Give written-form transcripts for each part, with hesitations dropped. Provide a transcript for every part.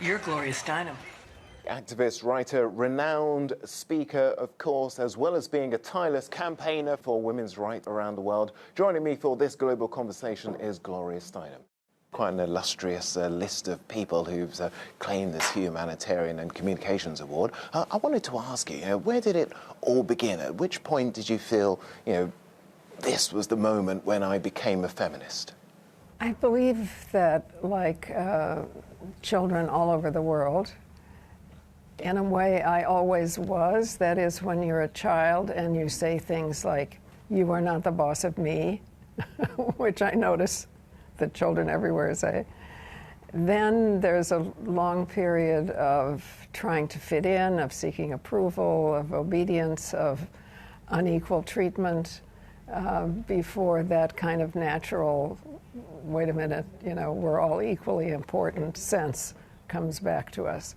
You're Gloria Steinem. Activist, writer, renowned speaker, of course, as well as being a tireless campaigner for women's rights around the world. Joining me for this global conversation is Gloria Steinem. Quite an illustrious list of people who've claimed this Humanitarian and Communications Award. I wanted to ask you, where did it all begin? At which point did you feel, this was the moment when I became a feminist? I believe that, like children all over the world, in a way I always was. That is, when you're a child and you say things like, "You are not the boss of me," which I notice that children everywhere say. Then there's a long period of trying to fit in, of seeking approval, of obedience, of unequal treatment, before that kind of natural, wait a minute, we're all equally important sense comes back to us.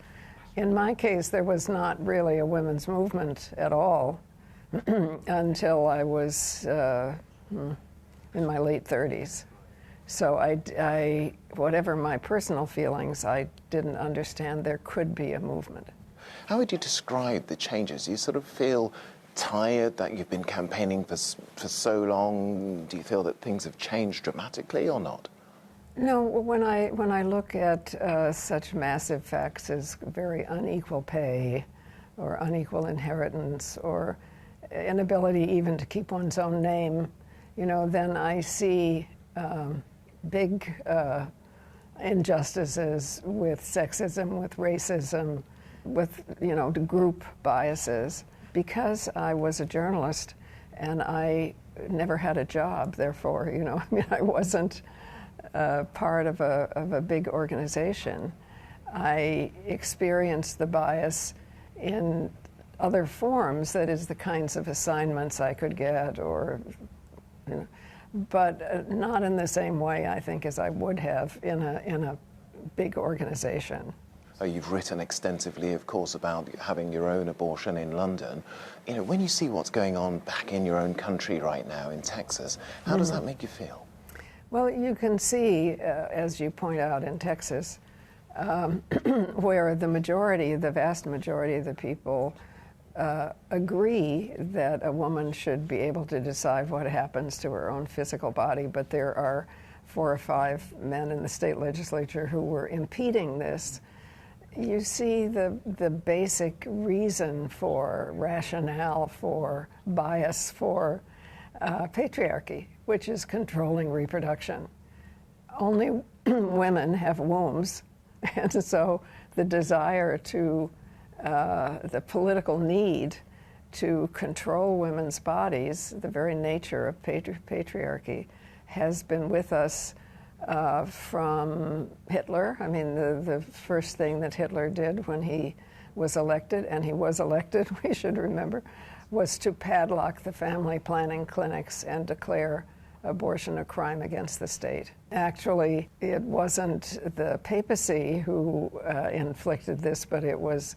In my case, there was not really a women's movement at all until I was in my late 30s. So I, whatever my personal feelings, I didn't understand there could be a movement. How would you describe the changes? Do you sort of feel tired that you've been campaigning for so long? Do you feel that things have changed dramatically or not? No, when I look at such massive facts as very unequal pay or unequal inheritance or inability even to keep one's own name, then I see big injustices with sexism, with racism, with, group biases. Because I was a journalist and I never had a job, therefore, I wasn't part of a big organization. I experienced the bias in other forms, that is, the kinds of assignments I could get, but not in the same way, I think, as I would have in a big organization. You've written extensively, of course, about having your own abortion in London. When you see what's going on back in your own country right now, in Texas, how does that make you feel? Well, you can see, as you point out, in Texas, where the vast majority of the people agree that a woman should be able to decide what happens to her own physical body, but there are 4 or 5 men in the state legislature who were impeding this. You see the basic reason for rationale, for bias, for patriarchy, which is controlling reproduction. Only women have wombs, and so the desire to, the political need to control women's bodies, the very nature of patriarchy, has been with us from Hitler. I mean, the first thing that Hitler did when he was elected, and he was elected, we should remember, was to padlock the family planning clinics and declare abortion a crime against the state. Actually, it wasn't the papacy who inflicted this, but it was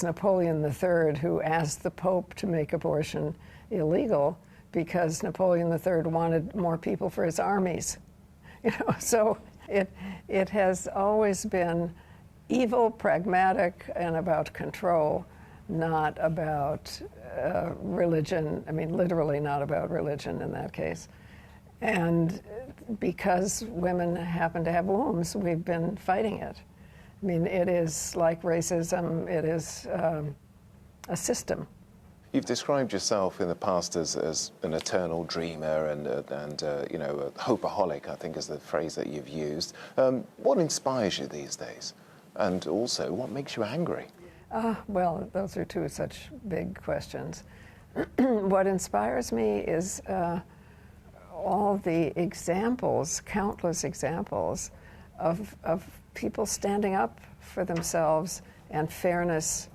Napoleon III who asked the Pope to make abortion illegal, because Napoleon III wanted more people for his armies. So it has always been evil, pragmatic, and about control, not about religion. I mean, literally not about religion in that case. And because women happen to have wombs, we've been fighting it. I mean, it is like racism. It is a system. You've described yourself in the past as an eternal dreamer and a hopeaholic, I think is the phrase that you've used. What inspires you these days? And also, what makes you angry? Well, those are 2 such big questions. What inspires me is all the examples, countless examples, of people standing up for themselves and fairness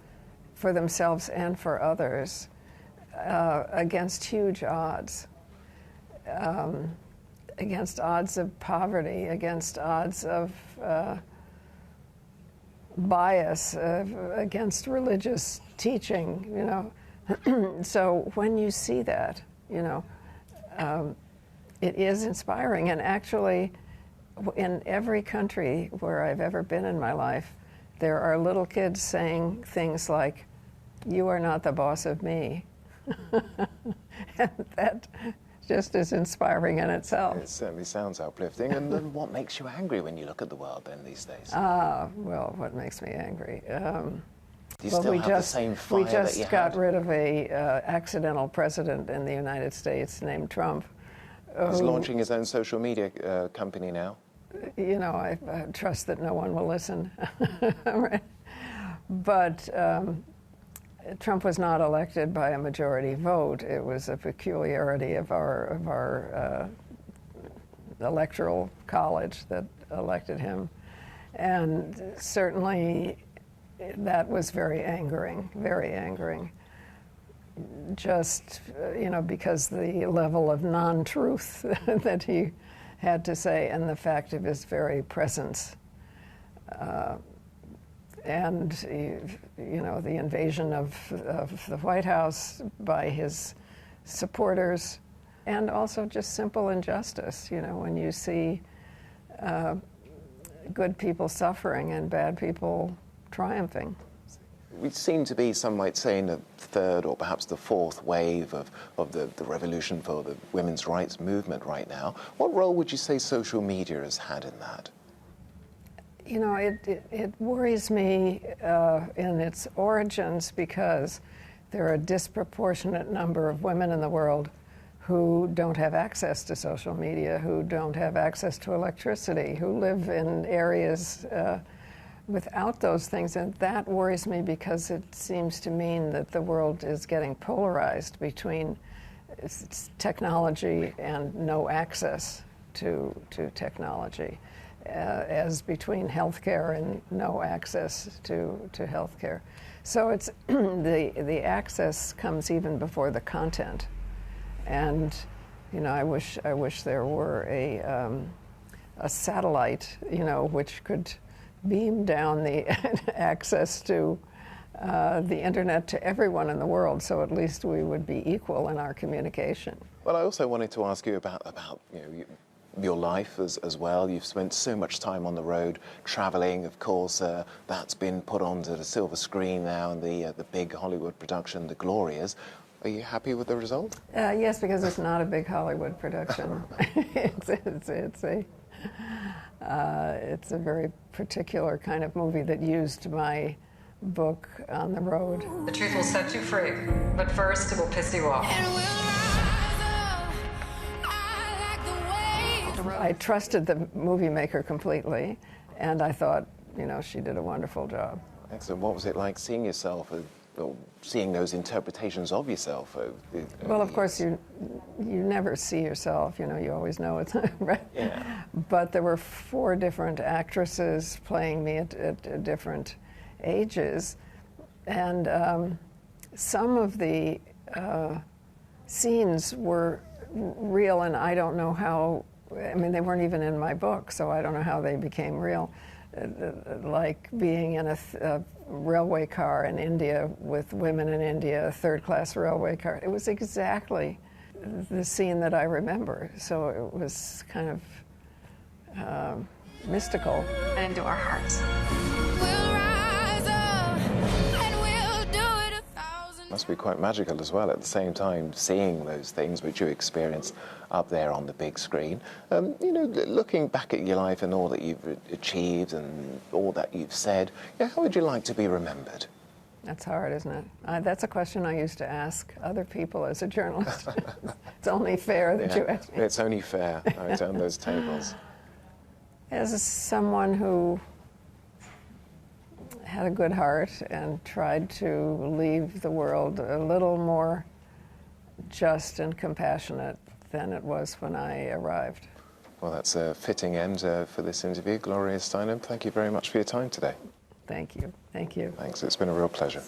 for themselves and for others against huge odds, against odds of poverty, against odds of bias, against religious teaching, So when you see that, it is inspiring. And actually, in every country where I've ever been in my life, there are little kids saying things like, "You are not the boss of me." And that just is inspiring in itself. It certainly sounds uplifting. And then what makes you angry when you look at the world then these days? Well, what makes me angry? Do you still have the same fire that you had? We just got rid of a accidental president in the United States named Trump. He's launching his own social media company now. You know, I trust that no one will listen. Right? But Trump was not elected by a majority vote. It was a peculiarity of our electoral college that elected him. And certainly that was very angering, very angering. Just, you know, because the level of non-truth that he had to say and the fact of his very presence. And, you know, the invasion of the White House by his supporters, and also just simple injustice, you know, when you see good people suffering and bad people triumphing. We seem to be, some might say, in the third or perhaps the fourth wave of the revolution for the women's rights movement right now. What role would you say social media has had in that? You know, it worries me in its origins because there are a disproportionate number of women in the world who don't have access to social media, who don't have access to electricity, who live in areas without those things. And that worries me because it seems to mean that the world is getting polarized between technology and no access to technology. As between healthcare and no access to healthcare. So it's the access comes even before the content. And you know, I wish there were a satellite, you know, which could beam down the access to the internet to everyone in the world, so at least we would be equal in our communication. Well, I also wanted to ask you about you know, your life as well. You've spent so much time on the road, traveling. Of course, that's been put onto the silver screen now in the big Hollywood production, The Glorias. Are you happy with the result? Yes, because it's not a big Hollywood production. It's a very particular kind of movie that used my book On the Road. The truth will set you free, but first it will piss you off. I trusted the movie maker completely, and I thought, you know, she did a wonderful job. Excellent. What was it like seeing yourself, or seeing those interpretations of yourself? Well, of course, you never see yourself. You know, you always know it's right. Yeah. But there were 4 different actresses playing me at different ages, and some of the scenes were real, and I don't know how. I mean, they weren't even in my book, so I don't know how they became real. Like being in a railway car in India with women in India, a third-class railway car. It was exactly the scene that I remember, so it was kind of mystical. And into our hearts. Must be quite magical as well at the same time, seeing those things which you experience up there on the big screen. You know, looking back at your life and all that you've achieved and all that you've said, yeah, how would you like to be remembered? That's hard, isn't it? That's a question I used to ask other people as a journalist. It's only fair that you ask me. It's only fair. I turn those tables. As someone who had a good heart and tried to leave the world a little more just and compassionate than it was when I arrived. Well, that's a fitting end for this interview. Gloria Steinem, thank you very much for your time today. Thank you. Thank you. Thanks. It's been a real pleasure.